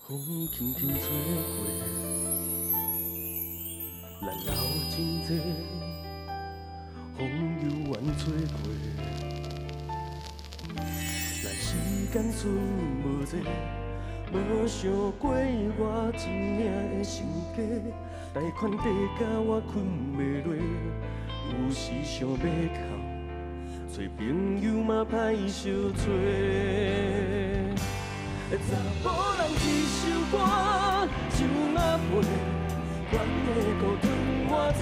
风轻轻吹过，咱流真多，风悠远吹过，咱时间剩无多，无想过我一命的身家，贷款地甲我困袂落，有时想要哭，找朋友嘛歹相找。查甫人一首歌，酒若杯，阮的孤吞偌济，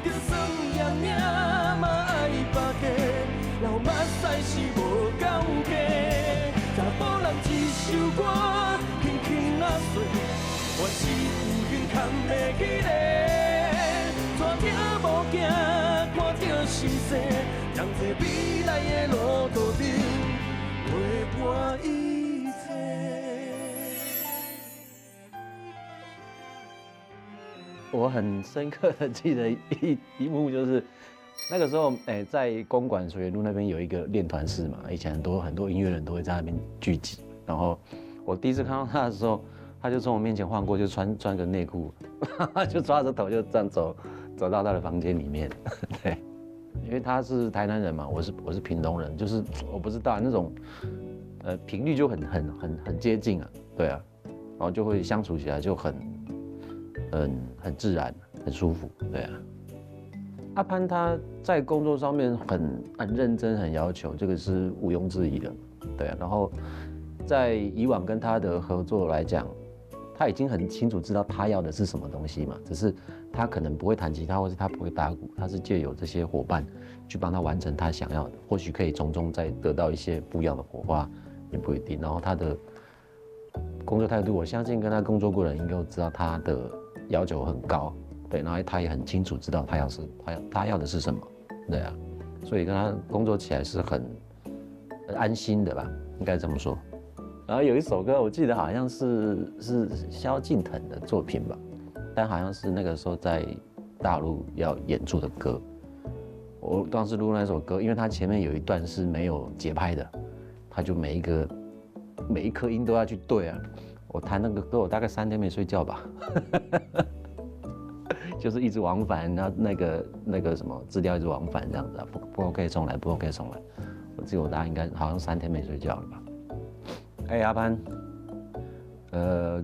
就算命命嘛爱别家，老目屎是无够价。查甫人一首歌，轻轻啊碎，我是有幸扛袂起来，怎听无惊，看着心碎，让这未来的路途顶。陪伴一切。我很深刻的记得一幕，就是那个时候，在公馆水源路那边有一个练团室嘛，以前很多音乐人都会在那边聚集。然后我第一次看到他的时候，他就从我面前晃过，就穿个内裤，就抓着头就这样走到他的房间里面，对。因为他是台南人嘛，我是屏东人，就是我不知道那种，频率就很接近啊，对啊，然后就会相处起来就很自然，很舒服，对啊。阿潘他在工作上面很认真，很要求，这个是毋庸置疑的，对啊。然后在以往跟他的合作来讲，他已经很清楚知道他要的是什么东西嘛，只是他可能不会弹吉他，或是他不会打鼓，他是借由这些伙伴去帮他完成他想要的，或许可以从中再得到一些不一样的火花，也不一定。然后他的工作态度，我相信跟他工作过的人应该都知道他的要求很高，对，然后他也很清楚知道他要的是什么，对啊，所以跟他工作起来是很安心的吧，应该这么说。然后有一首歌，我记得好像是萧敬腾的作品吧，但好像是那个时候在大陆要演出的歌。我当时录那首歌，因为它前面有一段是没有节拍的，他就每一颗音都要去对啊。我弹那个歌，我大概3天没睡觉吧，就是一直往返，然后那个什么资料一直往返这样子啊，不 OK 重来，不 OK 重来。我记得我大概应该好像3天没睡觉了吧。阿潘，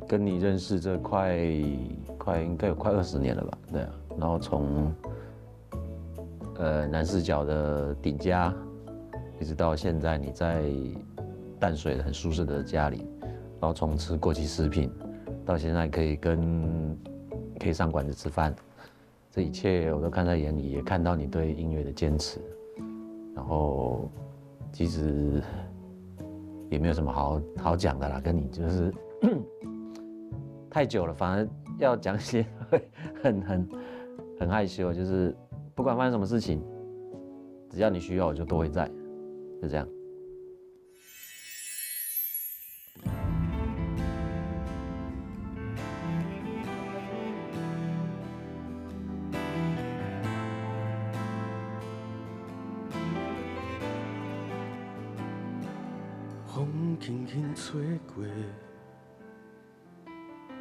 跟你认识这应该有快20年了吧？对啊，然后从南势角的顶家，一直到现在你在淡水很舒适的家里，然后从吃过期食品，到现在可以上馆子吃饭，这一切我都看在眼里，也看到你对音乐的坚持，然后其实也没有什么好讲的啦，跟你就是太久了，反而要讲一些会很害羞，就是不管发生什么事情，只要你需要，我就都会在，就这样。风轻轻吹过，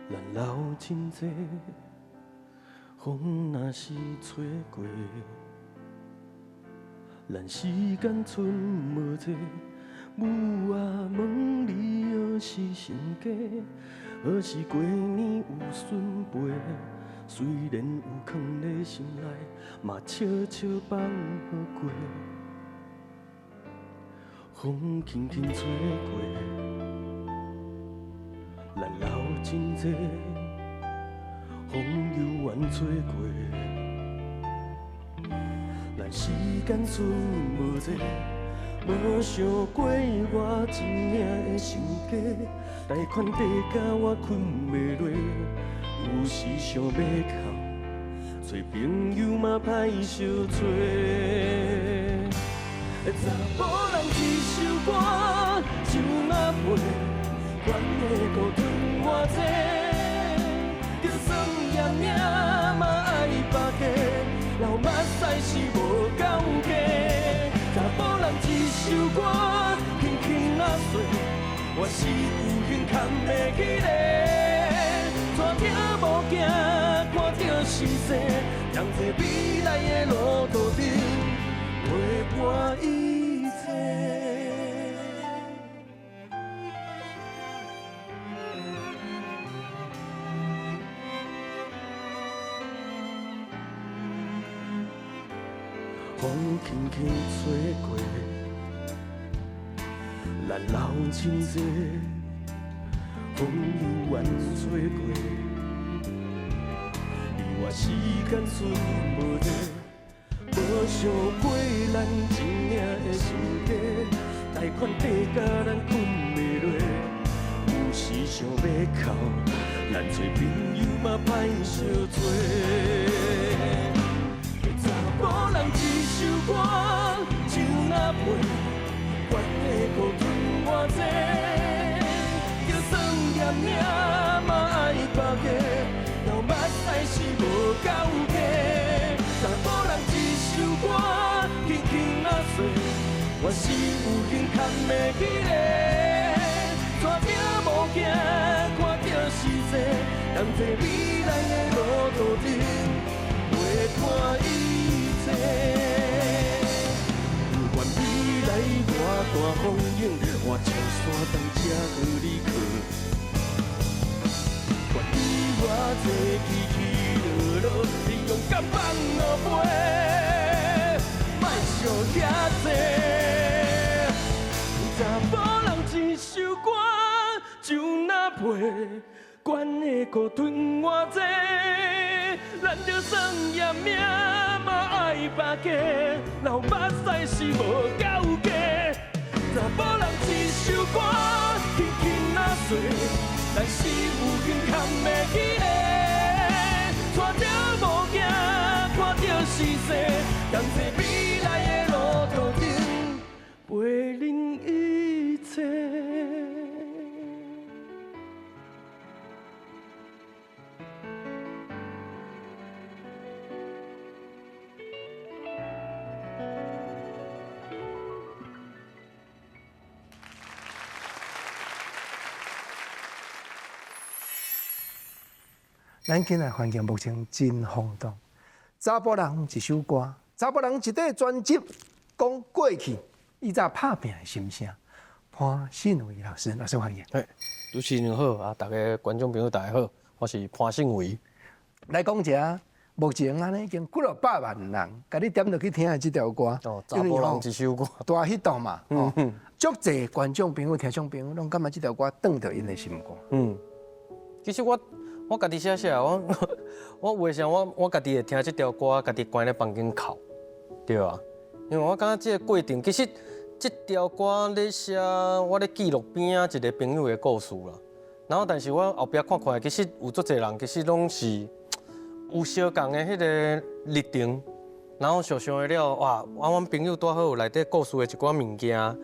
咱流真多，风若是吹过，咱时间剩无多。母啊，问你何时成家？何时过年有孙陪？虽然有藏在心内，嘛悄悄放好过。风轻轻吹过，咱流真多，风悠远吹过，咱时间剩无多，无想过我一命的身家，贷款地甲我困袂落，有时想要哭，找朋友嘛歹相找。查甫人一首歌，酒若杯，阮的孤吞偌济，就算命命嘛爱别家，流目屎是无够价。查甫人一首歌，轻轻啊碎，我是有幸扛袂起来，带着无惊，看着是世，让这未来的路途顶陪伴一切。风轻轻吹过，咱流真多，风悠远吹过，离我时间剩无多，无想过咱真正的心家，贷款底甲咱困袂落，有时想要哭，咱做朋友嘛歹相做。无人一首歌，就那陪，管的孤吞偌济，就算念念嘛爱别个，流目屎是无够价。若无人一首歌，轻轻啊碎，我是有幸扛袂起来，带着无惊，看着是世，让这未来的路途顶陪伴不管未来偌大风景，我唱山东才好你去。管你偌济起起落落，你勇敢放落飞，莫想遐济。若无人一首歌，就那陪，管的孤吞偌济，咱就算嫌命。爱别个，流目屎是无够价。若无人一首歌，轻轻啊碎，咱是有幸扛袂起来，带着无惊，看着是世，让这未来的路途顶陪恁一切。咱今仔环境目前真轰动。查甫人一首歌，查甫人一块专辑，讲过去以前拍拼的心声。潘信伟老师，欢迎。主持人好啊，大家观众朋友大家好，我是潘信伟。来讲一下，目前安尼已经几落百万人，甲你点落去听的这条歌。哦，查甫人一首歌，大 hit 嘛。足侪观众朋友、听众朋友拢感觉这条歌转到因的心肝。其实我家己写，我为啥我家己会听这条歌，家己关咧房间哭，对啊，因为我感觉这个过程，其实这条歌咧写，我咧记录边仔一个朋友的故事啦。然后，但是我后壁看看，其实有足侪人，其实拢是有相共的迄个历程。然后想想了，哇，阮朋友拄好内底故事的一寡物件。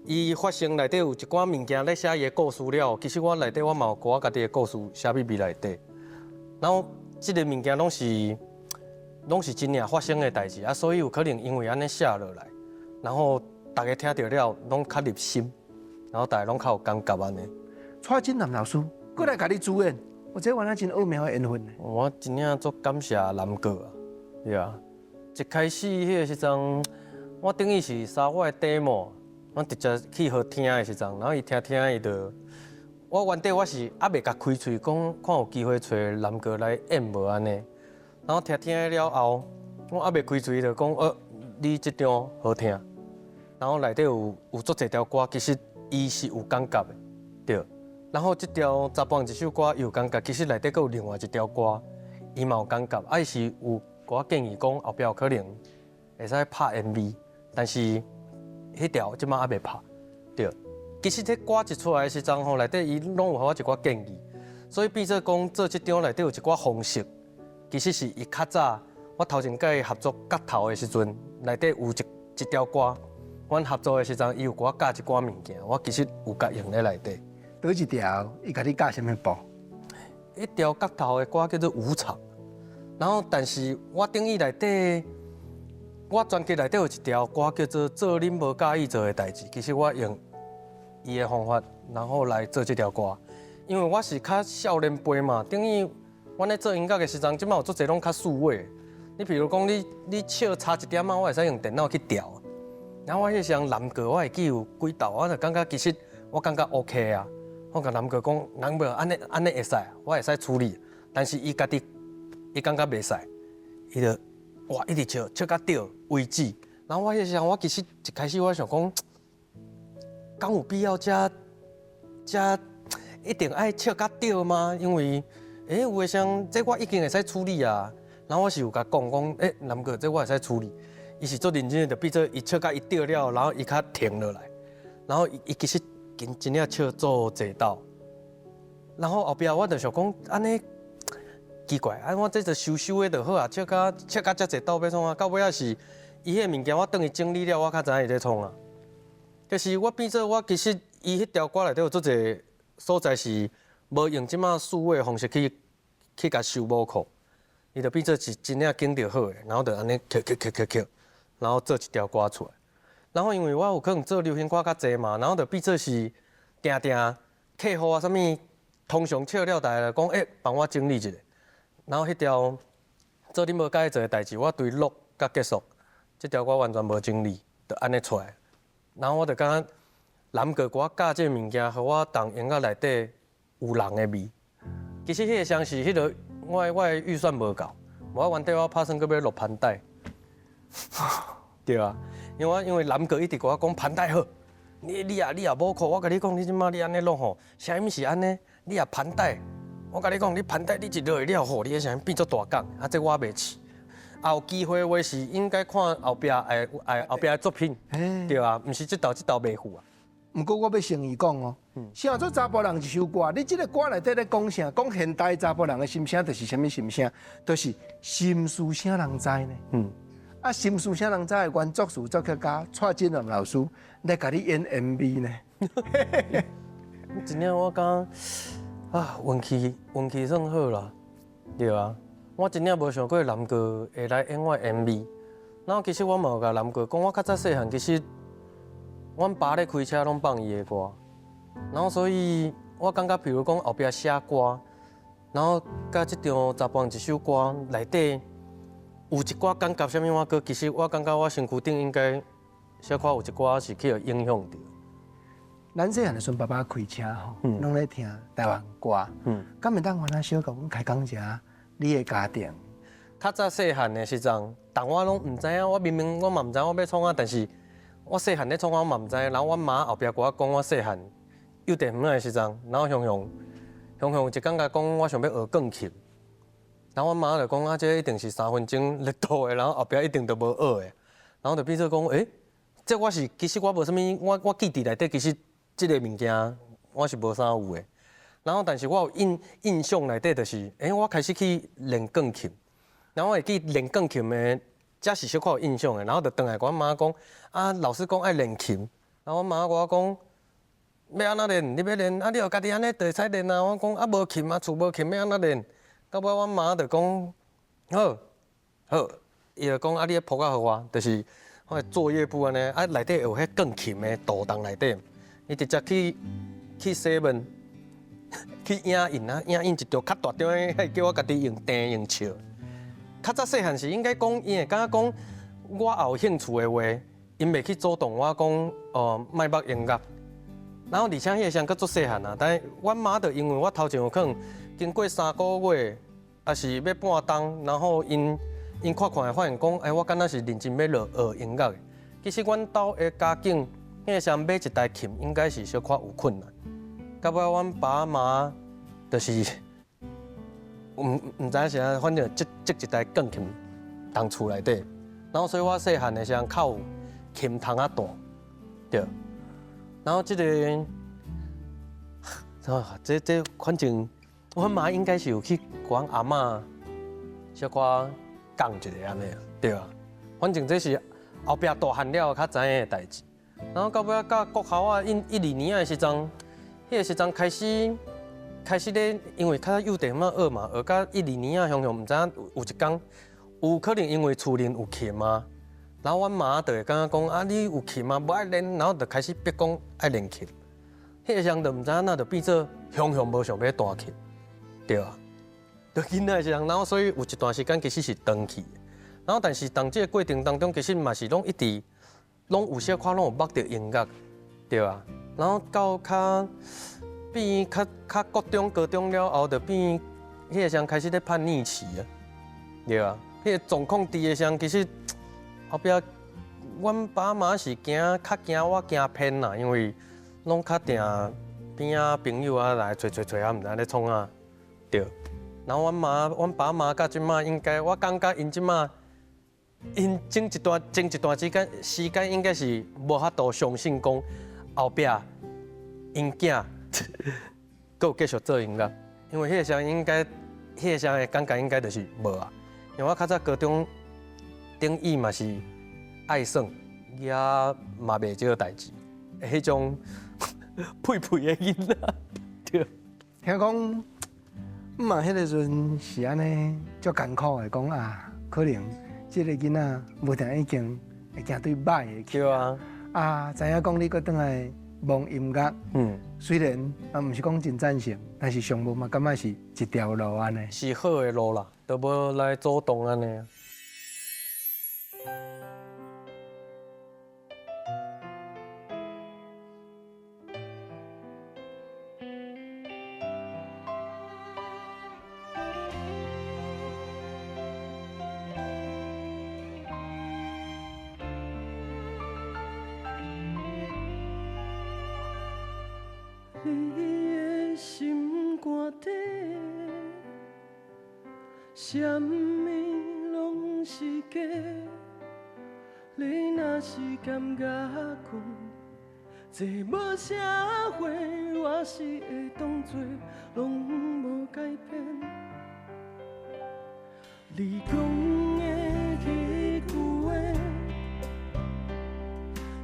伊发生内底有一寡物件咧写伊的故事了，其实我内底我嘛有我家己的故事写秘密内底，然后即个物件拢是真正发生的代志啊，所以有可能因为安尼写落来，然后大家听到了拢较入心，然后大家拢较有感觉安尼。蔡金南老师过来甲你主演，我这原来真奥妙的缘分呢。我真正足感谢南哥啊，对啊，一开始迄个时阵，我等于是三我的 demo。我直接去好听的时阵，然后伊听伊就，我原底我是还袂甲开喙讲，看有机会找南哥来演无安尼。然后听了后，我还袂开喙就讲，你这张好听。然后内底有足侪条歌，其实伊是有感觉的，对。然后这条查甫人一首歌有感觉，其实内底佫有另外一条歌，伊嘛有感觉，啊，是有我建议讲后壁有可能会使拍 MV， 但是。迄条即摆还袂拍，对。其实这歌一出来的时阵吼，内底伊拢有互我一寡建议，所以变做讲做即张内底有一寡方式，其实是伊较早我头前甲伊合作夹头的时阵，内底有一条歌，阮合作的时阵伊有甲我加一寡物件，我其实有甲用咧内底。倒一条，伊甲你加什么步？一条夹头的歌叫做《无常》，然后但是我等于内底。我专辑内底有一条歌叫做《做恁无介意做的代志》，其实我用伊的方法，然后来做这条歌。因为我是较少年辈嘛，等于阮咧做音乐的时阵，即摆有足侪拢较数位。你譬如讲你笑差一点啊，我会使用电脑去调。然后我迄时阵蓝歌，我会记有几道，我就感觉其实我感觉 OK 啊。我甲蓝哥讲，蓝哥安尼会使，我会使处理。但是伊家己伊感觉袂使，伊就哇一直笑到对为止。然后我迄时阵我其实一开始我想讲，敢有必要遮一定爱笑到对吗？因为有诶像这我已经会使处理啊。然后我是有甲讲，蓝哥这我会使处理。伊是做认真的，就变做伊笑到伊对了，然后伊较停落来，然后伊其实真正笑做侪道。然后后壁我就想讲，安尼奇怪，我这就收的就好啊，笑到遮侪道要创啊，到尾仔是伊迄物件我等伊整理了，我较知影伊在创啊。就是我变做我其实伊迄条歌内底有足侪所在是无用即马数位方式去甲收母库，伊就变做是真正经着好诶，然后就安尼扣，然后做一条歌出来。然后因为我有可能做流行歌较济嘛，然后就变做是定客户啊啥物，通常笑了大家讲帮我整理一下。然后迄条做你无介意做诶代志，我对录甲结束，即条我完全无整理，就安尼出来。然后我就感觉蓝哥我教即个物件，互我当音乐内底有人诶味。其实迄个像是迄个我诶预算无够，我原底我拍算搁要录盘带，对啊，因为蓝哥一直甲我讲盘带好，你也无靠，我甲你讲，你即马你安尼录吼，啥物是安尼？你也盘带，我甲你讲，你盘带你一落去了吼，你啥物变做大港，这我袂试。有机会话是应该看后壁后壁的作品，对啊，毋是这道袂赴啊。毋过我要诚意讲哦，写做查甫人一首歌，你即个歌内底咧讲啥？讲现代查甫人的心声，就是啥物心声？就是心事啥人知呢？心事啥人知的原作词作曲家蔡振南老师来甲你演 MV 呢？真正我讲运气算好啦，对啊。我真正无想过蓝哥会来演我 MV， 然后其实我嘛有甲蓝哥讲，我较早细汉其实，阮爸咧开车拢放伊的歌，然后所以我感觉，譬如讲后壁写歌，然后甲即张查甫人一首歌内底有一寡感觉，啥物我歌，其实我感觉我身躯顶应该小可有一寡是去影响到。咱细汉的时阵，爸爸开车吼，拢咧听台湾歌，敢会当原来小甲阮开讲一下你的家庭？较早细汉的时阵，但我拢毋知影，我明明我嘛毋知我要创啊，但是我细汉咧创我嘛毋知，然后阮妈后壁甲我讲我细汉幼稚园的时阵，然后雄雄一感觉讲我想要学钢琴，然后阮妈就讲这一定是3分钟热度的，然后后壁一定都无学的，然后就变做讲这我是其实我无啥物，我记忆内底其实这个物件我是无啥有的。然后，但是我有印象内底就是，我开始去练钢琴，然后我会记练钢琴的，才是小可有印象的。然后就转来跟阮妈讲，老师讲爱练琴，然后阮妈甲我讲，要安怎练？你要练，你要家己安尼就会使练啊。我讲无琴厝无琴要安怎练？到尾阮妈就讲，好，伊就讲你谱仔互我，就是我作业簿安尼，内底有迄钢琴的图档内底，伊直接去7去影印一条较大张的，叫我家己用钉用笑。较早细汉是应该讲，因会感觉讲我有兴趣的话，因袂去主动我讲卖捌音乐。然后而且迄个时阵佫足细汉啊，但是阮妈就因为我头前有可能经过3个月，也是要半冬，然后因看会发现讲，我敢若是认真要学音乐的。其实阮兜的家境，迄个时阵买一台琴应该是小可有困难。到尾阮爸妈就是毋知影啥，反正积一台钢琴当厝内底，然后所以我细汉的时阵靠琴窗仔弹，对。然后这反正阮妈应该是有去阮阿嬷小可讲一下安尼啊，对啊。反正这是后壁大汉了较知影的代志。然后到尾到国校啊，12年的时阵。迄个时阵开始咧，因为较幼稚嘛学嘛，学到12年啊，雄雄毋知影有一天，有可能因为厝里有琴啊，然后阮妈就会感觉讲你有琴啊，无爱练，然后就开始逼讲爱练琴，迄个时就唔知影哪就变做熊熊无想要大去，对啊。就囡仔的时候，然后所以有一段时间其实是长去的，然后但是当这个过程当中，其实嘛是拢一直拢有小可拢有捌着音乐，对啊。然后到变较高中了后，就变迄个时候开始咧叛逆期啊，对啊。迄个状况低的时候，其实后壁阮爸妈是较惊我惊偏啦，因为拢较定边仔朋友啊来找啊，毋知咧创啊，对。然后阮爸妈甲即马应该，我感觉因即马因前一段时间应该是无法度相信讲后壁因囝佫有继续做音乐，因为迄个时候应该，迄个时候的感觉应该就是无啊。因为我较早高中顶意嘛是爱耍，也嘛袂少代志，迄种配的囡仔，对。听讲，嘛，迄个阵是安尼，足艰苦的，讲啊，可能即个囡仔无定已经会行对歹的去。对啊。啊，知影讲你搁倒来忙音乐，虽然啊，毋是讲真赞成，但是上无嘛，感觉是一条路安尼。是好的路啦，都无来主动安尼。你的心肝底，什么拢是假。你若是感觉讲，这无社会，我是会当作拢无改变。你讲的迄句话，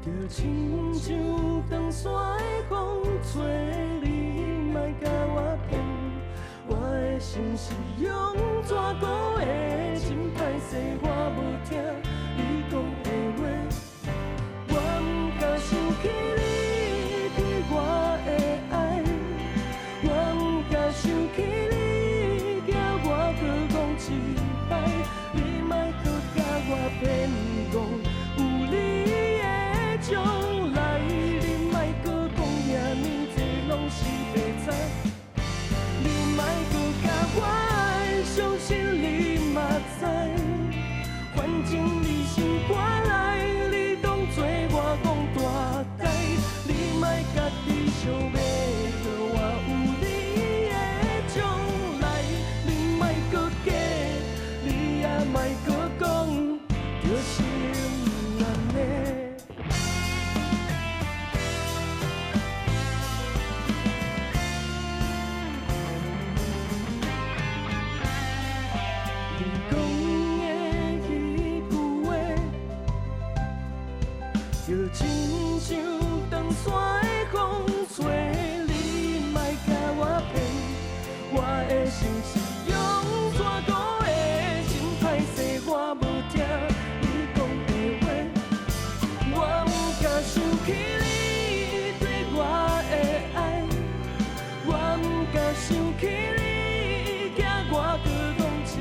就亲像长山的风吹，你莫甲我骗。我的心是用纸糊的，真歹势，我无听你讲的话。我毋敢想起你对我的爱，我毋敢想起你惊我搁讲一摆，你莫搁甲我骗讲有你的将来，你莫搁讲遐尼济拢是白菜。你莫搁甲我的伤心，你嘛知，反正你心肝内，你当作我讲大代，你莫家己想要搁我有你的将来，你莫搁假，你也莫搁讲，就是毋安尼。就亲像长山的风吹，你莫甲我骗，我的心是用纸糊的，真歹势，我无听你讲的话，我毋敢想起你对我的爱，我毋敢想起你惊我搁讲一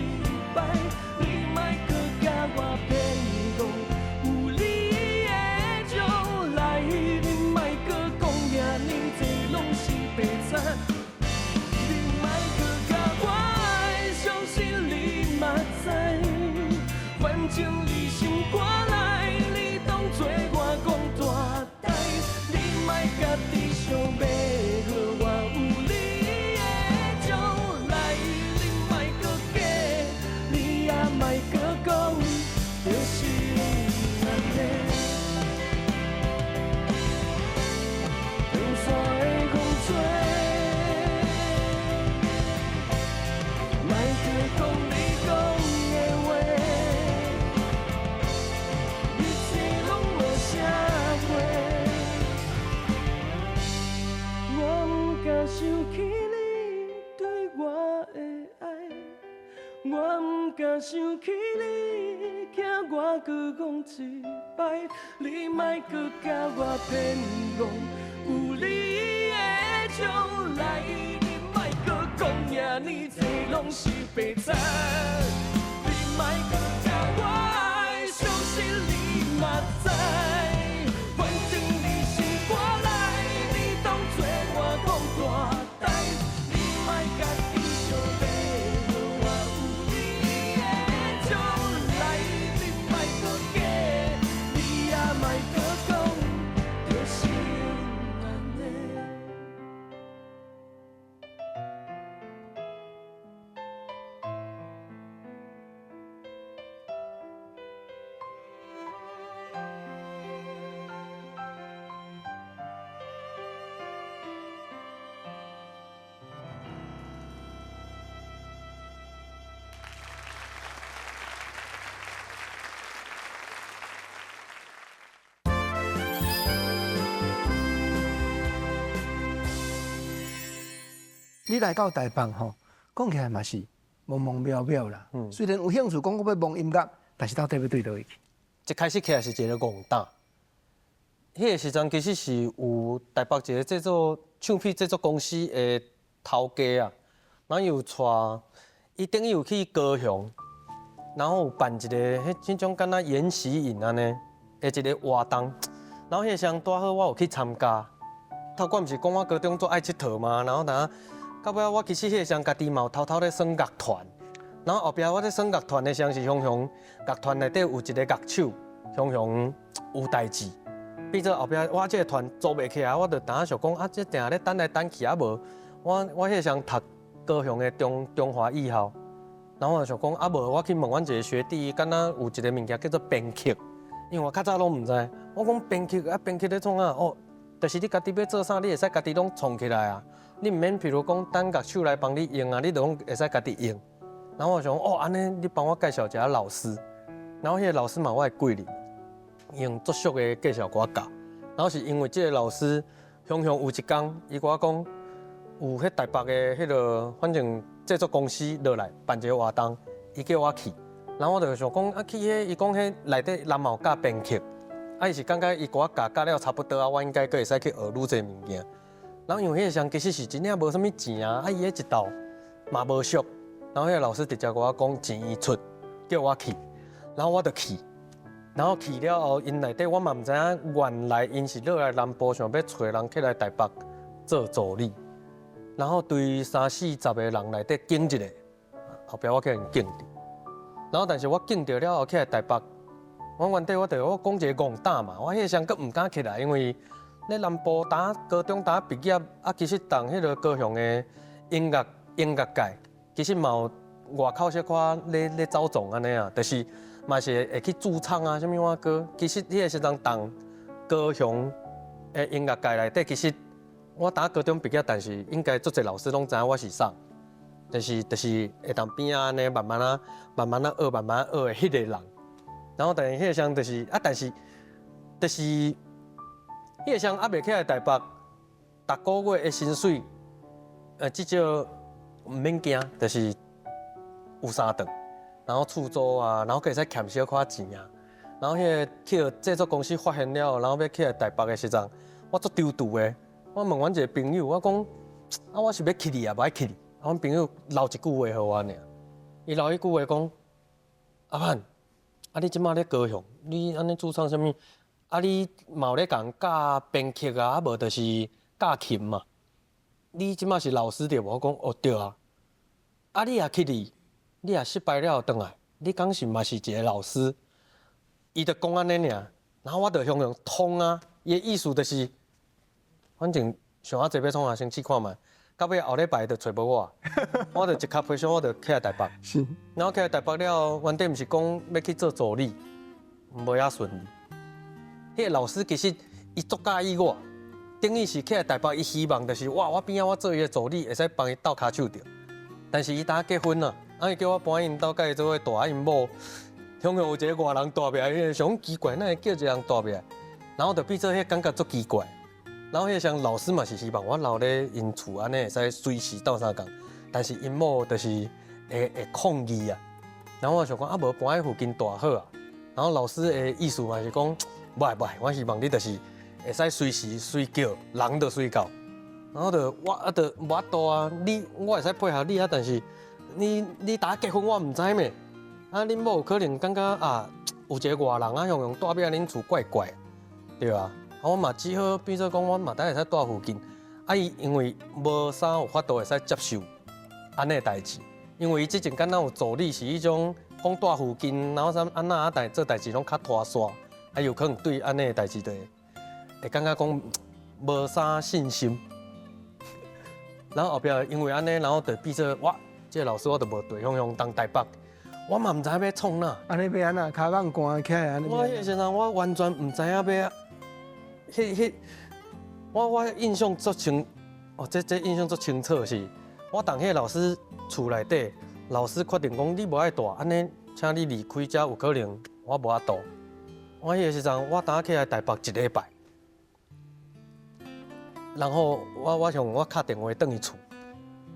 摆，你莫搁甲我骗讲。你莫搁甲我的伤心，你嘛知，反正你心肝内，你当作我讲大代，你莫家己想要搁我有你的将来，你莫搁假，你也莫搁讲，就是安尼。长山的风吹。讲你讲的话，一切拢无啥话。我毋敢想起你对我的爱，我毋敢想起你惊我搁讲一摆，你莫搁甲我骗讲有你的。将来你莫搁讲遐尼多拢是白菜，你莫搁甲我的伤心你嘛知，反正你是我来，你当作我讲大台，你莫家己想要互我有你的将来，你莫搁假，你也莫搁讲就是安尼。你来到台北吼，讲起来嘛是茫茫渺渺啦。虽然有兴趣讲我要摸音乐，但是到底要对倒位去？一开始起来是一个戆胆，迄个时阵其实是有台北一个制作唱片制作公司的头家啊，然后有带伊等于有去高雄，然后有办一个迄种敢若研习营安尼的一个活动，然后迄个时阵拄好我有去参加。头管毋是讲我高中做爱佚佗嘛，然后到尾我其实迄个时阵家己嘛有偷偷咧耍乐团，然后后壁我咧耍乐团的时阵是常常乐团内底有一个乐手常常有代志，变做后壁我这个团做袂起来，我就当想讲啊，这定咧等来等去啊无，我迄个时阵读高雄的中华艺校，然后我就想讲啊无，我去问阮一个学弟，敢若有一个物件叫做编曲，因为我较早拢毋知，我讲编曲啊编曲咧创啊哦，就是你家己要做啥，你会使家己拢创起来啊。你毋免，譬如讲等乐手来帮你用啊，你就拢会使家己用。然后我想，哦，安尼你帮我介绍一下老师，然后迄个老师嘛，我的贵人，用足俗的介绍给我教。然后是因为这个老师，常常有一天，伊跟我讲，有迄台北的迄个，反正制作公司落来办一个活动，伊叫我去。然后我就想讲，啊去迄，伊讲迄内底人嘛有教编曲，啊伊是感觉伊跟我教了差不多啊，我应该阁会使去学愈侪物件。然后因为迄个时阵其实是真正无啥物钱啊，伊迄一道嘛无俗，然后迄个老师直接跟我讲钱伊出，叫我去，然后我就去，然后去了后，因内底我嘛毋知影，原来因是落来南部想要找人起来台北做助理，然后对30-40个人内底拣一个，后壁我叫人拣着，然后但是我拣着了后起来台北，我原底我讲一个戆胆嘛，我迄个时阵佫毋敢起来，因为咧南部打高中打毕业，啊，其实当迄个高雄的音乐界，其实嘛有外口小可咧走动安尼啊，就是嘛是会去驻唱啊，啥物我歌。其实迄个时阵当高雄的音乐界内底，其实我打高中毕业，但是应该足侪老师拢知影我是啥，就是会当边啊安尼慢慢啊学，慢慢学的迄个人。然后但是迄个时阵就是啊，但是迄个时还袂起来台北，逐个月的薪水，至少毋免惊，就是有3顿，然后厝租啊，然后可以使欠小可钱啊。然后迄个去了制作公司发现了，然后要起来台北的时阵，我足丢度的。我问阮一个朋友，我讲啊，我是要去你啊，无爱去你。阮朋友留一句话给我尔，伊留一句话讲：阿盼，啊你即马咧高雄，你安尼驻唱啥物？啊，你嘛有咧共教编曲啊，啊无就是教琴嘛。你即马是老师对无？我讲哦对啊。啊，你也去你也失败了倒来，你讲是嘛是一个老师？伊就讲安尼尔，然后我就向通啊。伊的意思就是，反正想啊济要创啊，先试看觅。到尾后礼拜就找无我，我就一脚飞上，我就起来台北。是。然后起来台北了，原底毋是讲要去做助理，无遐顺利。迄个老师其实伊足介意我，等于是起来台北，伊希望就是哇，我边仔我做伊个助理，会使帮伊斗骹手着。但是伊当结婚了，伊叫我搬因兜甲伊做伙大，因某常常有一个外人大起来，上奇怪，哪会叫一个人大起来？然后就变做迄感觉足奇怪。然后迄像老师嘛是希望我留咧因厝安尼会使随时斗相共，但是因某就是会抗议啊。然后我想讲啊，无搬喺附近大好啊。然后老师的意思嘛是讲。袂，我希望你就是会使随时随叫，人就随到。然然后就无法度啊，我会使配合你啊，但是你打结婚我唔知咩，啊，恁某有可能感觉啊，有一个外人啊，向住蹛伫恁厝怪怪，对啊，啊，我嘛只好变做讲，我嘛等会使住附近，啊，伊因为无啥有法度会使接受安尼代志，因为伊之前敢若有助理是迄种讲住附近，然后啥安那做代志拢较拖沙，啊，有可能对安尼的代志会感觉讲无啥信心。然后后壁因为安尼，然后就变做我这个老师我就无对向当台北，我嘛唔知要创哪。安尼要安那骹蠓关起来安尼。我迄个先生我完全唔知影要，我印象足清，哦，这印象足清楚是，我当迄个老师厝内底，老师决定讲你无爱住，安尼请你离开遮有可能我无法度。我迄个时阵我打起来台北一礼拜。然后我向我敲电话转去厝，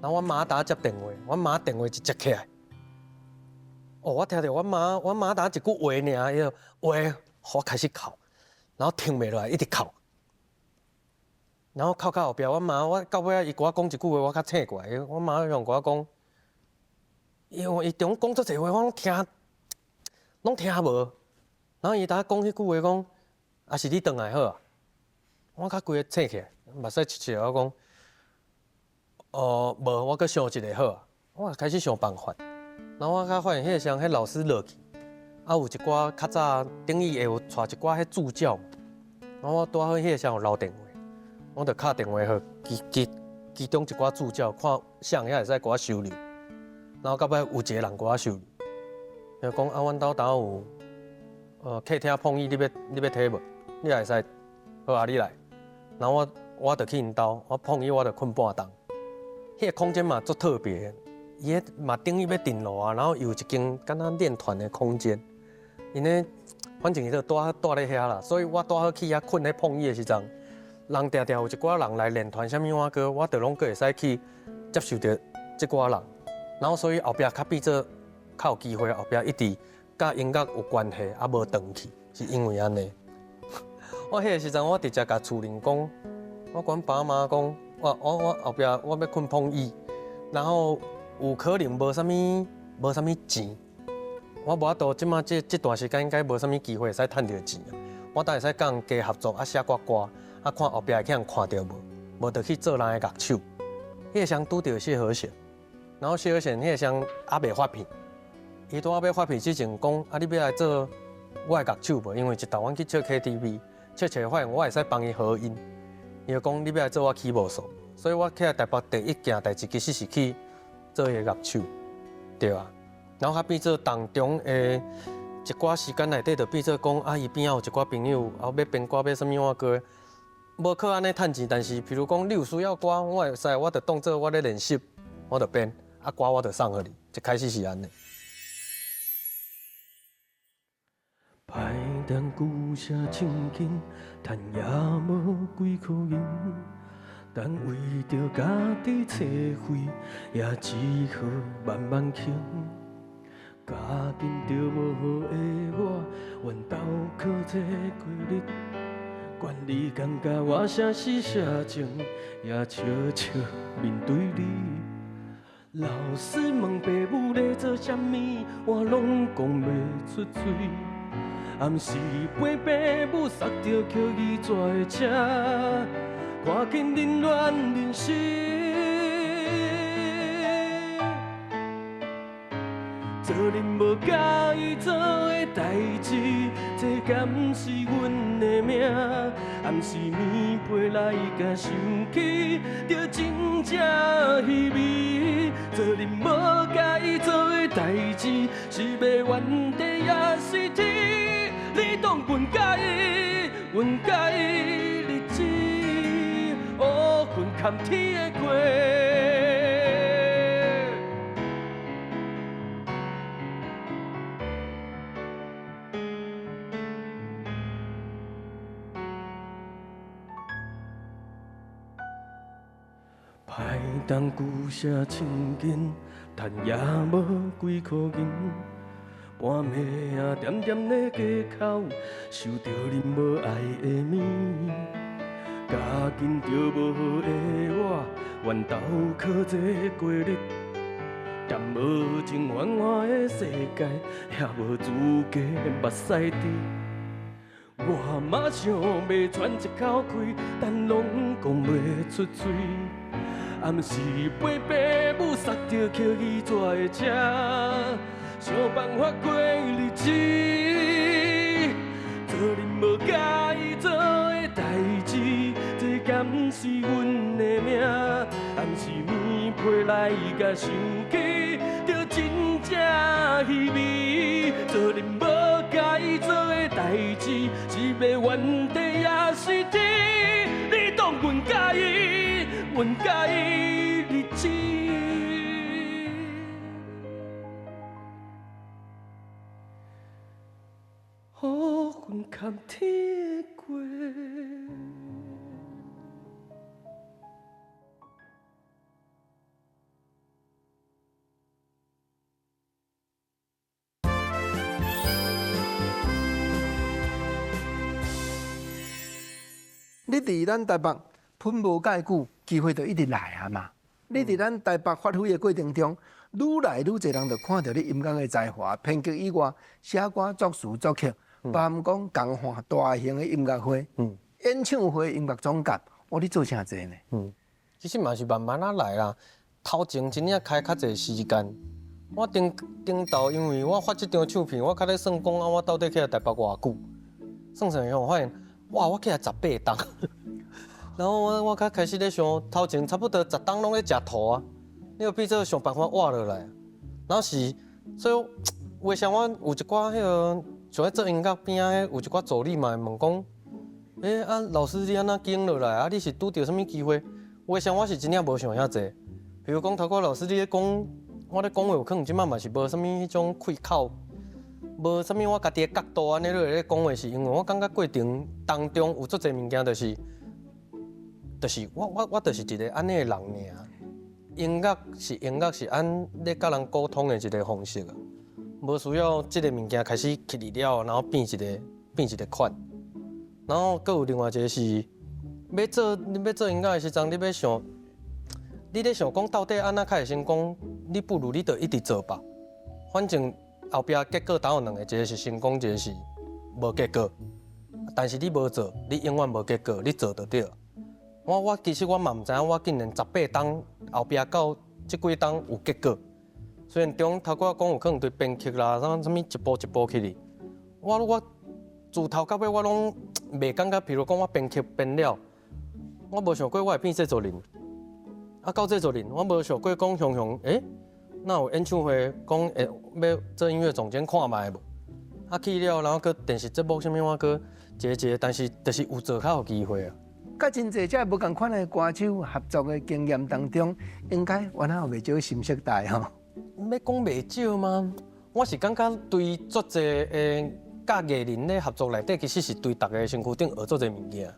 然后我妈打接电话，我妈电话一接起来，哦，我听到我妈打一句话尔，伊就话我开始哭，然后停袂落来，一直哭，然后哭到后壁，我到尾伊甲我讲一句话，我较醒过来，我妈向我讲，伊中讲足侪话，我拢听无，然后伊打讲迄句话讲，啊是你转来好啊，我较规个醒起来。目屎切切，我讲，无，我搁想一个好啊。我开始想办法，然后我才发现迄个像迄老师落去，啊有一寡较早等于会有带一寡迄助教，然后我拄好迄个像有留电话，我就敲电话给其中一寡助教，看谁会使给我收留，然后到尾有一个人给我收留，就讲啊，阮兜有客厅碰椅，你要摕无？你会使，好啊，你来，然后我就去因兜，我碰伊我就困半昼。迄个空间嘛足特别，伊迄嘛等于要顶楼啊，然后有一间敢若练团的空间。因咧，反正伊就住咧遐啦，所以我拄好去遐困咧碰伊的时阵，人定定有一寡人来练团，啥物我个，我就拢个会使去接受着即寡人。然后所以后壁较变做较有机会，后壁一直甲音乐有关系，啊无断去，是因为安尼。我迄个时阵，我直接甲厝人讲。我管爸妈讲，我后壁我要困碰椅，然后有可能无啥物钱，我无法度即马这段时间应该无啥物机会会使趁到钱，我等会使甲人加合作啊写歌啊看后壁会去人看到无就去做人的乐手。迄个时拄到谢和弦，然后谢和弦迄个时还未发片，伊拄要发片之前讲啊你要来做我的乐手无？因为一道阮去唱 KTV， 发现我会使帮伊合音。伊就讲你要来做我起步手，所以我起来台北第一件代志其实是去做迄个乐手，对啊。然后较变做当中一寡时间内底，就变做讲啊，伊边仔有一寡朋友，后要编歌要啥物我歌，无靠安尼趁钱。但是，譬如讲你有需要歌，我会使，我就当做我咧练习，我就编啊歌，我就送互你。一开始是安尼。歹等久声唱紧，赚也无几箍银，但为着家己找费，也只好慢慢穷。家庭着无好的我，阮兜靠这过日，管你感觉我啥是啥情，也笑笑面对你。老师问爸母咧做啥物，我拢讲袂出嘴。暗时陪爸母塞着叫伊纸的车，看紧冷暖人生。做恁无介意做的代志，这敢是阮的命？暗时暝陪来甲想起，着真正稀微。做恁无介意做的代志，是要原地也是天？你当阮介意，阮介意日子，乌云坎天的过。歹当久声唱紧，赚也无几箍银。半暝啊，点点咧街口，受着恁无爱的面。家赶紧着无好的我，愿斗靠这过日。但无情圆满的世界，也无资格目屎滴。我嘛想要喘一口气，但拢讲袂出嘴。暗时陪爸母塞着捡伊纸的车，想办法过日子。做恁无介意做的代志，这敢是阮的命？暗时面皮来甲想起，就真正稀微。做恁无介意做的代志，是要原地也是天？你当阮介意？阮介意日子？予阮堪天过。你伫咱台北喷无介久，机会就一直来啊嘛。你伫咱台北发挥的过程中，愈来愈侪人就看到你音乐的才华，编曲以外，写歌、作词、作曲，包含讲共换大型的音乐会、演唱会、音乐总监，你做啥济呢？其实嘛是慢慢啊来啦。头前真正开较侪时间，我顶头因为我发这张唱片，我较咧算讲我到底去台北偌久，算以发现，哇，我去了18档。然后我较开始咧想，头前差不多10档拢咧食土啊，你要变做想办法活落来。然后是，所以为啥我有一寡迄个像咧做音乐边仔有一寡助理嘛，问讲，老师你安怎经落来啊？你是拄着什物机会？为啥我是真正无想遐济？比如讲头壳老师你咧讲，我咧讲话有可能即摆嘛是无啥物迄种开口，无啥物我家己的角度安尼落来咧讲话，是因为我感觉过程当中有足侪物件就是我就是一个安尼的人尔。音乐是按咧甲人沟通的一个方式啊，无需要即个物件开始起嚟了，然后变一个款。然后阁有另外一个是，你要做音乐的时阵，你咧想讲到底安怎较会成功？你不如你就一直做吧，反正后壁结果当有两个，一个是成功，一个是无结果。但是你无做，你永远无结果，你做就对。我其实我嘛毋知影，我竟然18档后壁到即几档有结果。虽然中头我讲有可能对编曲啦，啥物一步一步起哩。我自头到尾我拢袂感觉，譬如讲我编曲编了，我无想过我会变制作人。到制作人，我无想过讲雄，那有演唱会讲要做音乐总监看卖无？去了，然后搁电视节目啥物我搁一，但是就是有做较有机会啊。甲真侪只无共款的歌手合作的经验当中，应该原来有袂少心色大吼。要讲袂少吗？我是感觉对足侪甲艺人咧合作内底，其实是对大家身躯顶学足侪物件。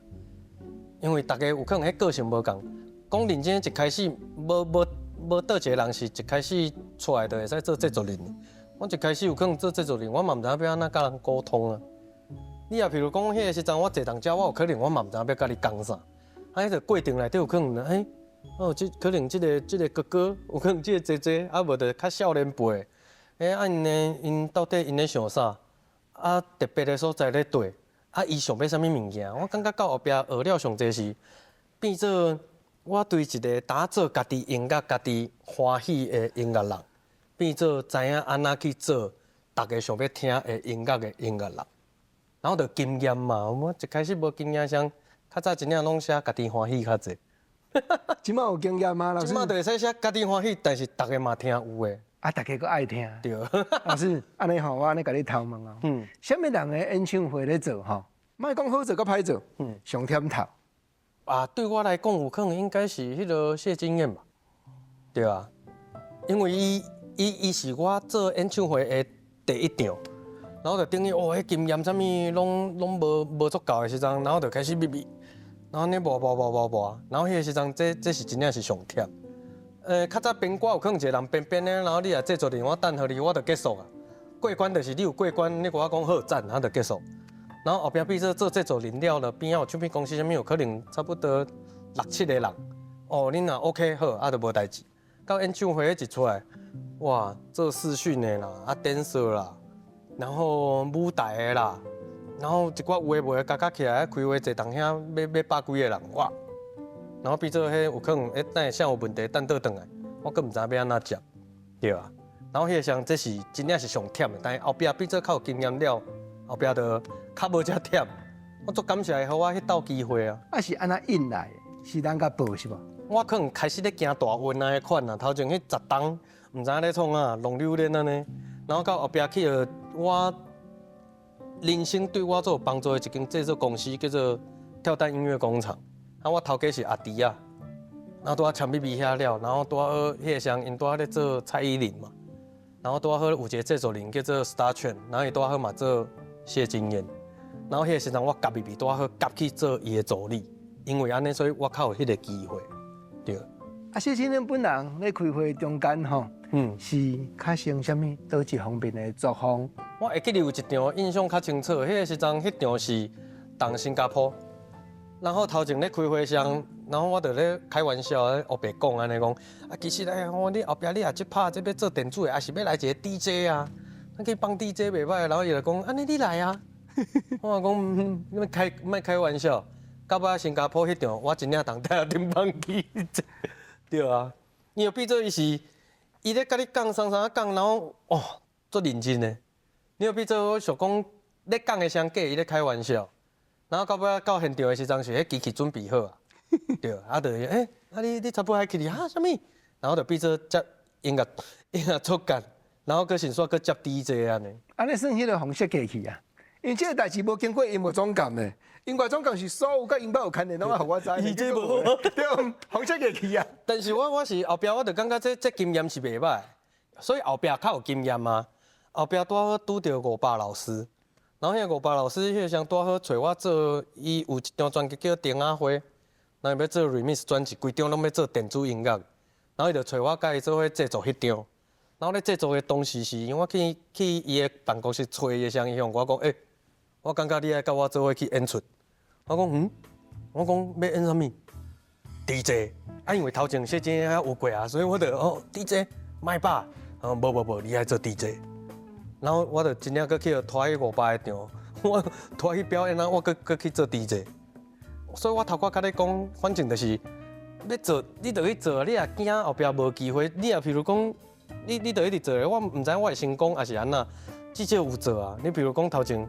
因为大家有可能迄个性无共，讲认真一开始无倒一个人是一开始出来就会使做制作人。我一开始有可能做制作人，我嘛毋知影要安怎甲人沟通啊。你也譬如讲，迄个时阵我坐当家，我有可能我嘛毋知影要甲你讲啥。迄个过程内底有可能可能即个哥哥，有可能即个姐姐，无就较少年辈。因到底因咧想啥？特别的所在咧对。伊想要啥物物件？我感觉到后壁学了上济是变做我对一个打做家己音乐、家己欢喜的音乐人，变做知影安怎去做大家想要听的音乐人。然后就经验嘛，我一开始无经验，像较早真正拢写家己欢喜较济。即马有经验吗？老师？即马就会使写家己欢喜，但是大家嘛听有诶。大家佫爱听。对。老师，安尼吼，我安尼甲你偷问哦。什么人的演唱会咧做吼？莫讲好做甲歹做，上忝头。对我来讲，有可能应该是迄个谢金燕吧。对啊，因为伊是我做演唱会的第一场。然后就等于迄经验啥物拢无足够的时阵，然后就开始咪，然后呢磨，然后迄个时阵这是真正是上忝。较早编歌有可能一个人编的，然后你也制作人，我等互你，我就结束啊。过关就是你有过关，你甲我讲好赞，然后就结束。然后后壁变做做制作饮料了，边仔有唱片公司，啥物有可能差不多6、7个人。哦，恁若 OK 好，啊就无代志。到演唱会一出来，哇，做视讯的啦，啊 dancer 啦，然后舞台的啦，然后一寡有诶无诶加起来，开会坐当遐要100几个人，哇！然后变做迄有可能等下有问题，等倒转来，我更毋知要安怎接，对啊。然后迄个像这是真正是上忝的，但是后壁变做较有经验了，后壁就较无遮忝。我足感谢互我迄道机会啊。啊是安那引来的，是咱甲报是无？我可能开始咧行大运啊迄款啊，头前迄10档，毋知影咧创啊，弄榴莲安尼，然后到后壁去了，我人生对我最有帮助的一间制作公司叫做跳蛋音乐工厂，啊，我头家是阿迪啊，然后拄啊签咪咪遐了，然后拄啊迄个像因拄啊咧做蔡依林嘛，然后拄啊好有一个制作人叫做 Star Trend， 然后伊拄啊好嘛做谢金燕，然后迄个时阵我夹咪咪拄啊好夹去做伊的助理，因为安尼所以我较有迄个机会，对。啊，谢金燕本人咧开会中间吼，是较像啥物倒一方面的作风？我会记得有一场印象较清楚，迄个时阵，迄场是动新加坡。然后头前咧开会上，然后我就咧开玩笑咧，后壁讲安尼讲，啊其实咧，你后壁你也即拍即要做电子的，还是要来一个 DJ 啊？咱去帮 DJ 袂歹，然后伊就讲，安尼你来啊？我讲，莫开玩笑。到尾新加坡迄场，我真正当带顶帮 DJ， 对啊。因为变做伊是，伊咧甲你讲常讲，然后哦，足认真的。你有变做我想讲，咧讲的上假，伊咧开玩笑。然后到尾到现场的时阵，是迄机器准备好啊，对，啊就你差不多还去哩啊什么？然后就变做接音乐出干，然后搁先煞搁接 DJ 安尼。安尼算迄个方式过去啊，因为这个代志无经过音乐总监呢，音乐总监是所有甲音乐有牵连，拢互我知。伊这无对，方式过去啊。但是我是后壁，我就感觉这经验是袂歹，所以后壁较有经验嘛。后壁拄好拄着500老师。然后迄个500老师，迄个像拄好找我做，伊有一张专辑叫《丁阿花》，然后要做 remix 专辑，规张拢要做电子音乐，然后伊就找我甲伊做伙制作迄张。然后咧制作的同时是，因为我去伊的办公室找伊向伊向我讲，我感觉你爱甲我做伙去演出。我讲我讲要演啥物 ？DJ。啊，因为头前小姐有过啊，所以我就DJ 麦霸，无，你爱做 DJ。然后我就真正搁去拖去500个场，我拖去表演啊，我搁去做 DJ。所以我头壳甲你讲，反正就是要做，你就去做，你也惊后壁无机会。你也譬如讲，你就一直做，我唔知我会成功还是安那，至少有做啊。你譬如讲头前，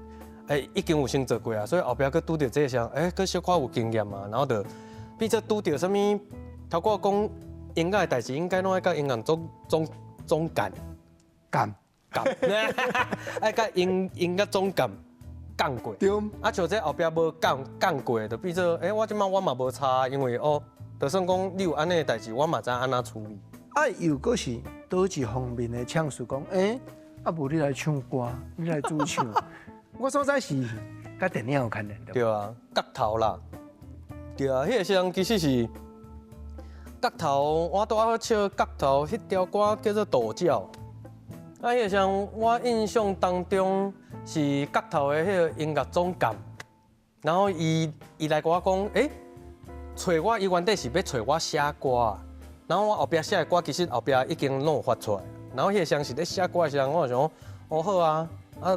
已经有先做过啊，所以后壁搁拄着这个项，搁小可有经验嘛，然后就变做拄着啥物，头壳讲音乐的代志，应该拢爱甲音乐总监。爱甲音乐总监讲过，对。啊，像这后壁无讲过，就变做我即摆我嘛无差，因为就算讲你有安尼的代志，我嘛知安怎处理。啊，又搁是倒一方面的呛诉讲，啊无你来唱歌，你来主唱，我所在是甲电影有牵连的。对啊，角头啦，对啊，迄个时阵其实是角头，我拄好唱角头迄条歌叫做《跺脚》。啊，迄个像我印象当中是角头的迄个音乐总监，然后伊来跟我讲，找我伊原底是要找我写歌，然后我后壁写的歌其实后壁已经拢有发出来，然后迄个像是咧写歌的时候，我就想，好啊，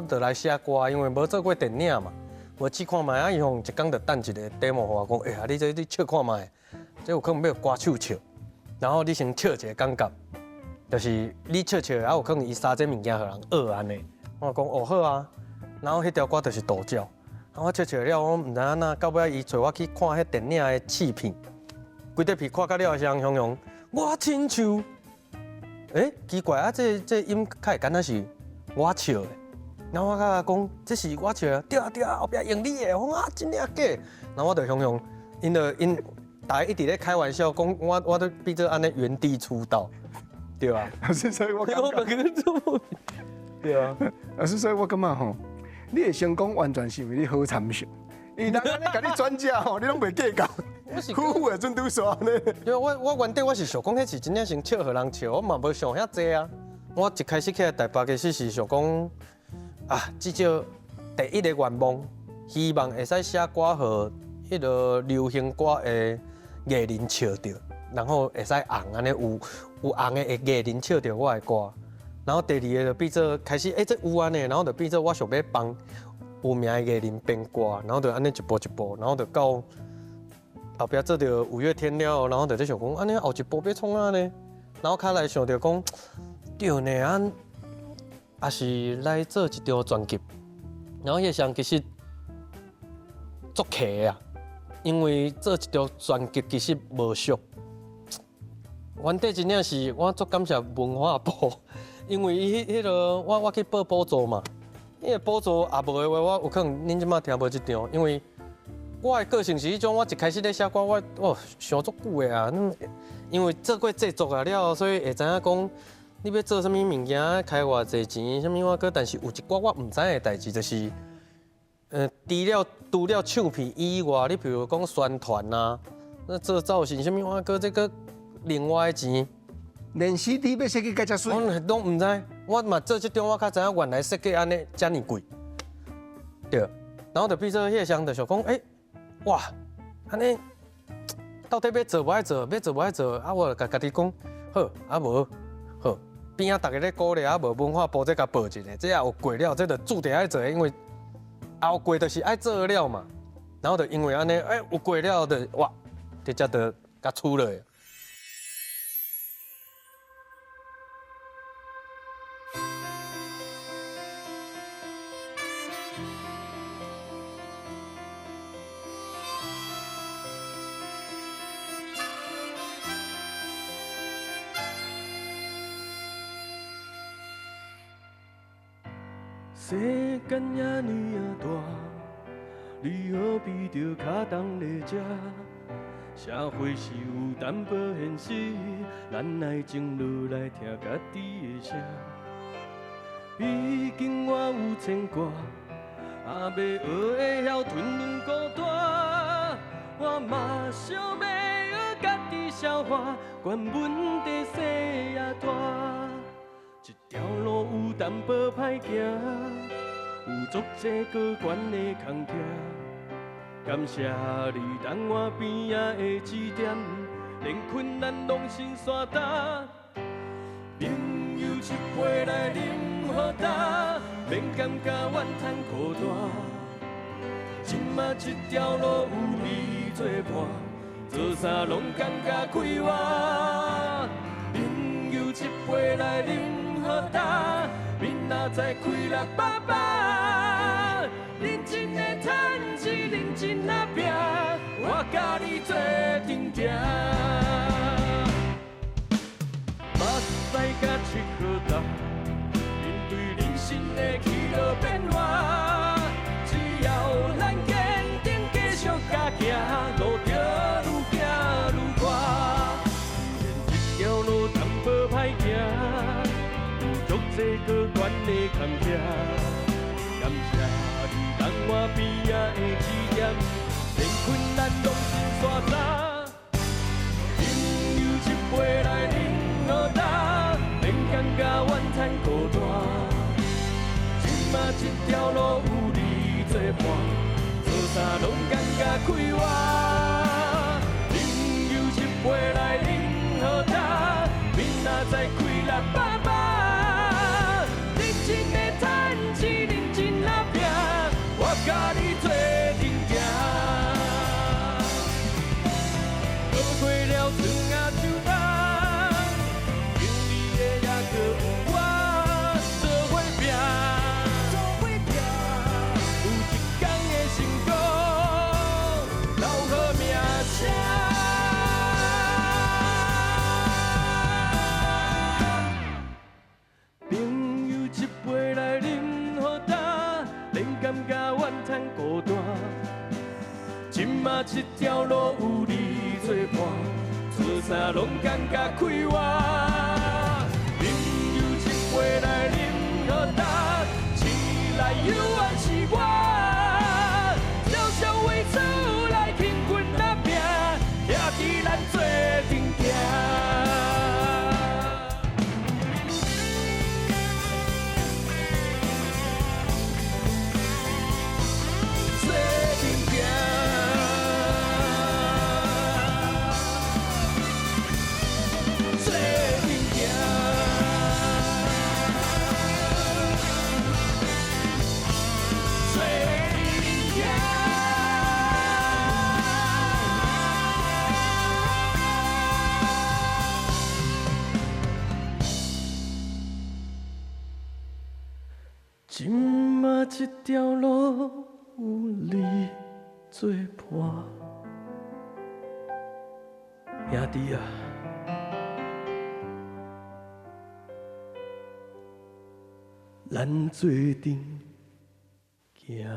就来写歌，因为无做过电影嘛，无试看卖，伊用一工就等一个 demo 互我讲，你唱看卖，这有可能要歌手唱，然后你先唱一个感觉。就是你笑，啊有可能伊三这物件互人学安尼。我讲好啊，然后迄条歌就是跺脚。我笑了，我毋知影那到尾伊找我去看迄电影的试片，规块片看到了像雄雄，我亲像，奇怪啊，这音较会敢若是我笑的。然后我甲讲这是我笑的，对啊，后壁用你的，我讲真正假？然后我就雄雄，因大家一直咧开玩笑，讲我都变做安尼原地出道。对啊，老师，所以我感觉，对啊，老师，所以我感觉吼，你的成功完全是因为你好参详，因为人安尼甲你转嫁吼，你拢袂计较，夫妇的准拄煞呢。对啊，我原底我是想讲，迄是真正先笑互人笑，我嘛无想遐济啊。我一开始去台北其实是想讲，至少第一个愿望，希望会使写歌互迄个流行歌的艺人笑着，然后会使红安尼有红的艺人笑着我的歌。然后第二个就变做开始，这有安尼，然后就变做我想要帮有名的艺人编歌，然后就安尼一步一步，然后就到后壁做着五月天了，然后就在想讲，安尼后一步要创啊呢？然后较来想着讲，对呢，也是来做一张专辑。然后迄项其实足客啊，因为做一张专辑其实无俗。原底真正是我足感谢文化部。因为迄个我去报补助嘛，迄个补助也无的话，我有可能恁即马听无即张，因为我的个性是迄种，我一开始咧写歌，我想足久的啊，因为做过制作啊了，所以会知影讲你要做啥物物件，开偌济钱，啥物我个，但是有一寡我毋知的代志，就是除了唱片以外，你譬如讲宣传啊，那做造型啥物我个这个另外的钱。连 CD 要设计介遮水，我拢唔知，我嘛做即张，我较知影原来设计安尼遮尼贵，对。然后就变做迄个时候就想讲，哇，安尼到底要做无爱做，要做无爱做，啊，我就家己讲，好，啊无，好，边仔大家咧鼓励，啊无文化部再甲报一下，这也有过了，这就注定爱做，因为后过就是爱做了嘛。然后就因为安尼，有过了就哇，直接就甲出了。世间也呢啊大，你何必着脚动咧遮？社会是有淡薄现实，咱爱静落来听家己的声。毕竟我有牵挂，也未学会晓吞忍孤单。我嘛想要学家己消化，管问题小也大。一条路有淡薄歹行，有足济高悬的空徛。感谢你当我边仔的指点，连困难拢心山担。朋友一杯来饮好干，免感觉怨叹苦大。今嘛这条路有你作伴，做啥拢感觉快活。朋友一杯来饮。明仔载开600，认真的趁钱，认真啊拼，我甲你做阵行。目屎甲出好重，面对人生的起落变化，只要咱坚定继续甲行，路就愈行愈宽。连一条路淡薄歹行。足济高悬的空徛，感谢你当我边仔的指点，连困难拢心山担。朋友一杯来饮好干，免感觉怨叹孤单。今嘛这条路有你作伴，做啥拢感觉快活。朋友一杯来饮好干，明仔载开600。真的趁钱，认真啊拼，我甲你做阵行。过过了春啊秋冬，经历的也搁有我做伙拼。有一天的成功，留好名声。孤单，今嘛这条路有你作伴，做啥拢感觉快活。朋友一杯来饮好干，醒来犹原是我，小小为厝来勤困啊拼，徛伫咱做阵行。世条路有你作伴，兄弟啊，咱做阵行。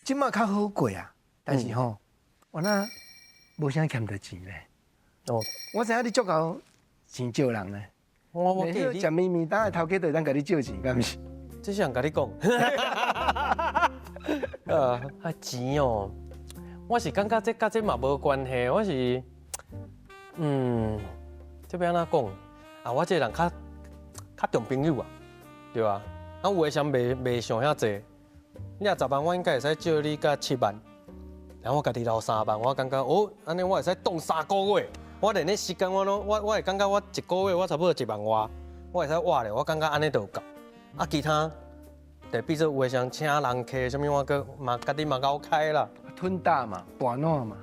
即马较好过啊，但是吼，我那无啥欠着钱咧。哦，我知影你足够钱借人咧，我连迄记你，食面面，等下头家就当甲你借钱，敢毋是？这是人甲你讲。钱哦，我是感觉这甲这嘛无关系，我是，这要安怎讲？啊，我这个人较重朋友啊，对吧？啊，有诶想袂上遐济。你啊10万，我应该会使借你甲7万，然后我家己留3万，我感觉哦，安尼我会使冻3个月。我连迄时间我会感觉我1个月我差不多1万外，我会使活咧。我感觉安尼就有够。啊，其他，就比如有诶像请人客什物，我个嘛家己嘛够开啦。吞大嘛，半烂嘛。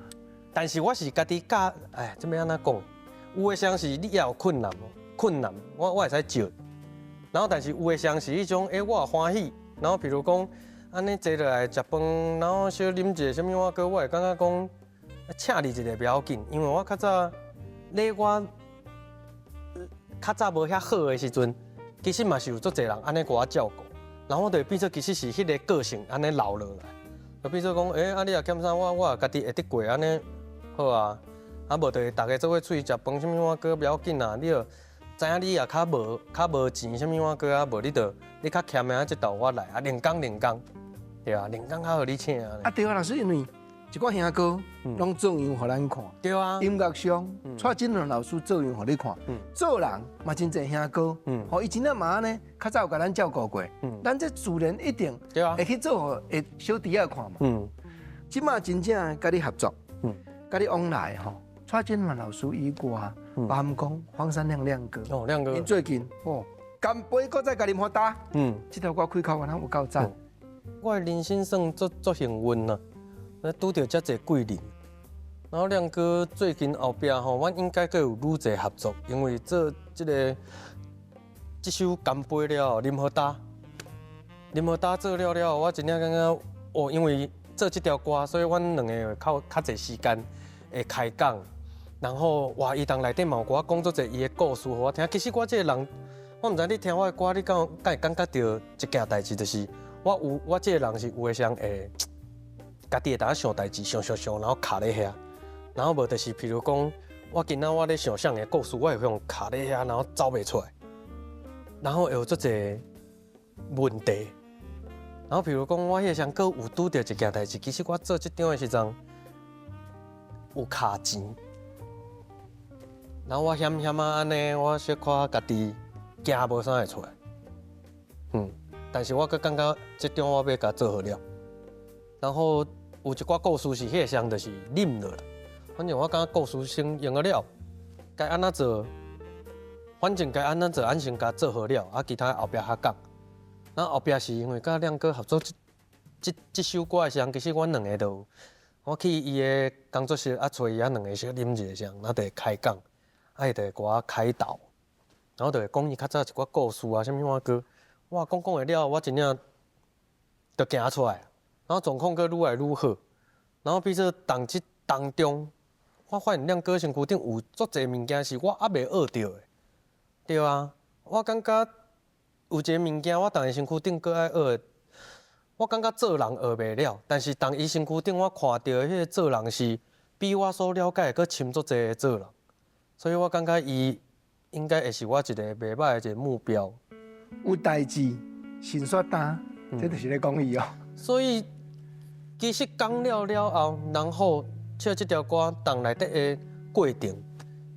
但是我是家己教，这要安怎讲？有诶像是你也有困难，我会使借。然后但是有诶像是迄种，我也欢喜。然后比如讲。安尼坐落来食饭，然后小啉一个什物，我会感觉讲，请你一个不要紧，因为我较早咧我较早无遐好的时阵，其实嘛是有足侪人安尼甲我照顾，然后我就变做其实是迄个个性安尼留落来，就变做讲，你若欠啥，我也家己会得过安尼，好啊，啊无就大家做伙出去食饭什物，我不要紧啊，你就知影你也较无钱什物，我无你你较欠的这道我来啊，连工。对啊，连工较互你请啊。啊对啊，老师因为一寡兄哥拢做样互咱看，对啊，音乐上蔡金龙老师做样互你看，做人嘛真侪兄哥，吼伊真正嘛呢，较早有甲咱照顾过，咱这自然一定会去做互会小弟仔看嘛。即马真正甲你合作，甲你往来吼，蔡金龙老师以外，包含讲黄山亮哥，亮哥，因最近干杯，搁再甲啉好打，这条歌开口完，有够赞。我的人生算足幸运啦，拄到遮侪贵人。然后亮哥最近后壁吼，我应该阁有愈侪合作，因为做这首干杯了，啉好打做了，我真正感觉因为做这条歌，所以阮两个较侪时间会开讲。然后哇，伊当内底嘛有甲我讲足侪伊的故事，互我听。其实我这个人，我毋知你听我的歌，你敢会感觉到一件代志，就是。我这个人是有诶像家己会当想代志，想，然后卡咧遐，然后无就是譬如讲，我今仔我咧想象的故事，我会用卡咧遐，然后走袂出来，然后会有足侪问题，然后譬如讲，我迄像阁有拄着一件代志，其实我做这张的时阵有卡钱，然后我险安尼，我小可家己行无啥会出来，但是我阁感觉这张我要甲做好了，然后有一寡故事是迄个像就是啉落啦。反正我感觉故事先用了，该安怎做，反正该安怎做，俺先甲做好了，啊其他后壁较讲。然后后壁是因为甲亮哥合作这首歌的时候，其实阮两个都，我去伊的工作室找伊两个小啉一个时，然后就会开讲，伊就会甲我开导，然后就会讲伊较早一寡故事啊，什物我歌。哇，讲会了，我真正就行出来，然后状况阁愈来愈好，然后比如当中，我发现亮哥身躯顶有足侪物件是我还袂学到的，对啊，我感觉有一个物件我当伊身躯顶阁爱学，我感觉做人学袂了，但是当伊身躯顶我看到迄个做人是比我所了解阁深足侪的做人，所以我感觉伊应该会是我一个袂歹的一个目标。有代志先煞担，这就是咧讲伊哦。所以其实讲了后，然后唱这条歌，当内底的过程，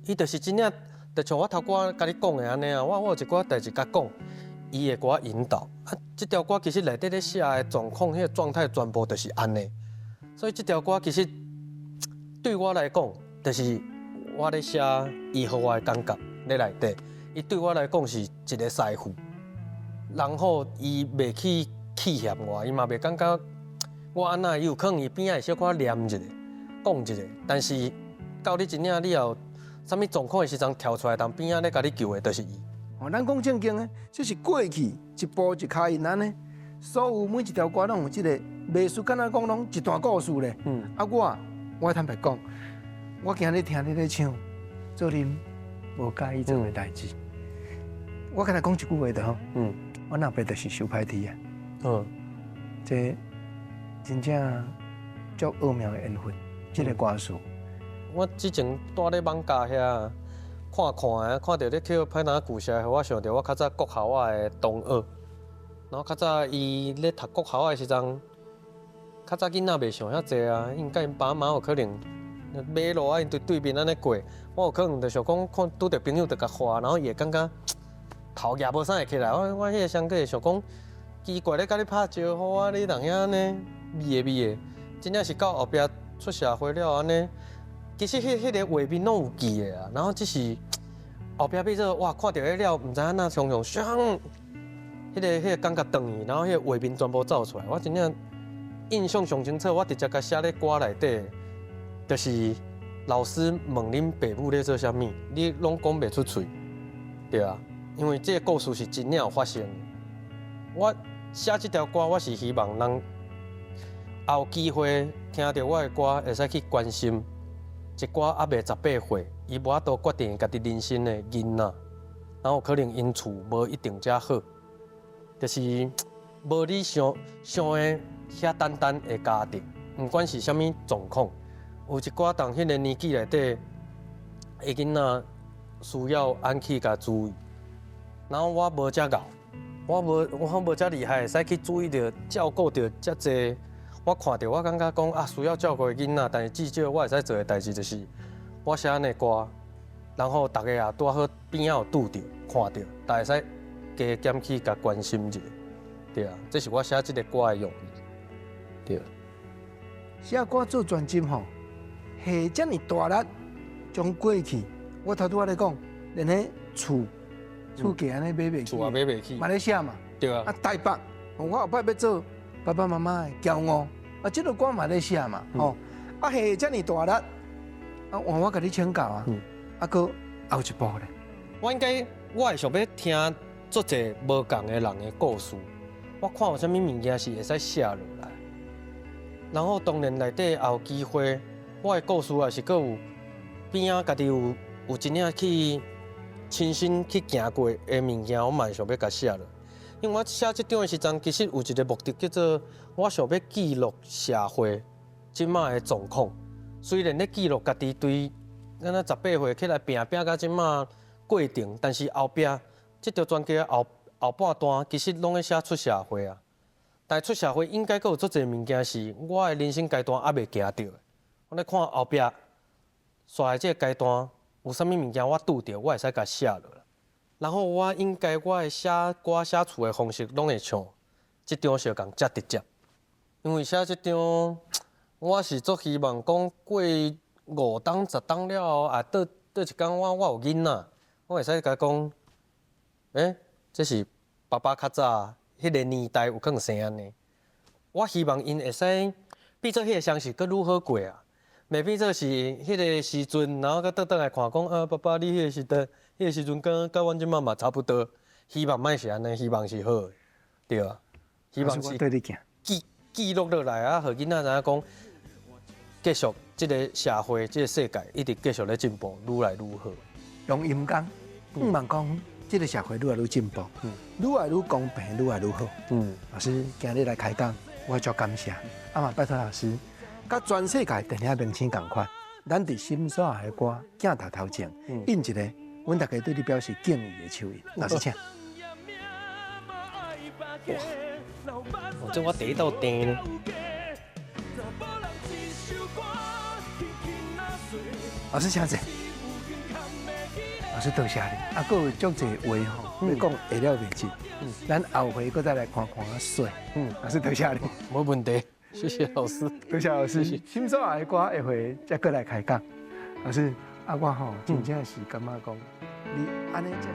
伊就是真正，就像我头歌甲你讲的安尼啊，我有一寡代志甲讲，伊会甲我引导。啊，这条歌其实内底咧写的状况，迄个状态全部就是安尼。所以这条歌其实对我来讲，就是我咧写伊互我的感觉咧内底，伊对我来讲是一个师傅。然后伊袂去气嫌我，伊嘛袂感觉我安那伊有可能伊边仔会小可念一下，讲一下，但是到你真正你要啥物状况的时阵跳出来，当边仔咧甲你救的，就是伊。哦，咱讲正经的，这是过去一步一脚印安尼，所有每一条歌拢有即个艺术，敢若讲拢一段故事咧。我坦白讲，我今日听你咧唱，做恁无介意做嘅代志。我跟他讲一句话就好，我后壁就是收歹题啊。这真正足奥妙的缘分，这个歌词。我之前住咧网咖遐看到咧去派哪故事，我想到我较早国校的同学，然后较早伊咧读国校的时阵，较早囡仔袂想遐济啊，因甲因爸妈有可能马路啊，因对面安尼过，我有可能就想讲，看拄着朋友就甲话，然后伊会感觉头也无啥会起来。我迄个上课会想讲，奇怪咧，甲你拍招呼啊，你人遐安尼咪的，真正是到后壁出社会了安尼。其实迄个画面拢有记的啊，然后只是后壁变做哇，看到迄了，毋知影哪常常想，迄个感觉转去，然后迄个画面全部走出来，我真正印象上清楚，我直接甲写咧歌内底，就是老师问恁爸母咧做啥物，你拢讲袂出嘴，对啊，因为这个故事是真正有发生的。我写这条歌，我是希望人有机会听到我的歌，会使去关心。一寡还未18岁，伊无法度决定家己人生的囡仔，然后可能因厝无一定遮好，就是无你想的遐单单的家庭，毋管是啥物状况，有一寡当迄个年纪内底的囡仔需要安去甲注意，然后我无遮敖，我无遮厉害，会使去注意着照顾着遮济。我看到，我感觉讲啊，需要照顾的囡仔，但是至少我会使做的代志就是，我写安尼歌，然后大家也拄好边仔有拄着、看到，大家会使加减去甲关心一下，对啊，这是我写这个歌的用意，对。写歌做专辑吼，下遮尔大力，将过去，我头拄仔咧讲，连迄厝价安尼买袂起，厝也买袂起，马来西亚嘛，对啊。啊，台北，我后摆要做爸爸妈妈的骄傲。啊，这个歌嘛咧写嘛，吼，啊，下遮尔大力，啊，换我甲你请教啊，啊，搁后一步咧。我会想要听足侪无共的人的故事，我看有啥物物件是会使写落来，然后当然内底也有机会，我的故事也是搁有边仔家己有真正去亲身去行过的物件，我嘛会想要甲写落。因为我写这张的时阵，其实有一个目的叫做我想要记录社会即马的状况。虽然咧记录家己对咱18岁起来拼到即马过程，但是后壁这条专辑后半段其实拢咧写出社会啊。但出社会应该阁有足侪物件是我的人生阶段还未行到的。我咧看后壁，刷的这个阶段有啥物物件我拄着，我会使甲写落来。然后我的写歌写词的方式，拢会像这张小共遮直接，因为写这张，我是足希望讲过5档10档了后，啊，倒一天我有囡仔，我会使甲讲，这是爸爸较早迄个年代有可能生安尼，我希望因会使变做迄个相识阁愈好过啊，袂变做是迄个时阵，然后阁倒来看讲啊，爸爸你迄个时代。迄个时阵，甲阮即妈嘛差不多，希望莫是安尼，希望是好的，对啊，希望是记录落来啊，互囡仔知影讲，继续即个社会、即个世界一直继续咧进步，愈来愈好。用音讲，希望讲，即个社会愈来愈进步，愈来愈公平，愈来愈好。老师今日来开讲，我足感谢，啊嘛拜托老师，甲全世界电影明星共款，咱伫心所下的歌镜头前，印一个。阮大家对你表示敬意的手印，老师请。哇，这我第一道订呢。老师请坐。老师多谢你，啊，佫有足侪话吼，要讲下了未尽，咱后回佫再来看看啊水。老师多谢你，没问题，谢谢老师，多谢老师。心所下的歌下回再佫来开讲，老师。啊，我吼真正是感觉讲，你安尼这。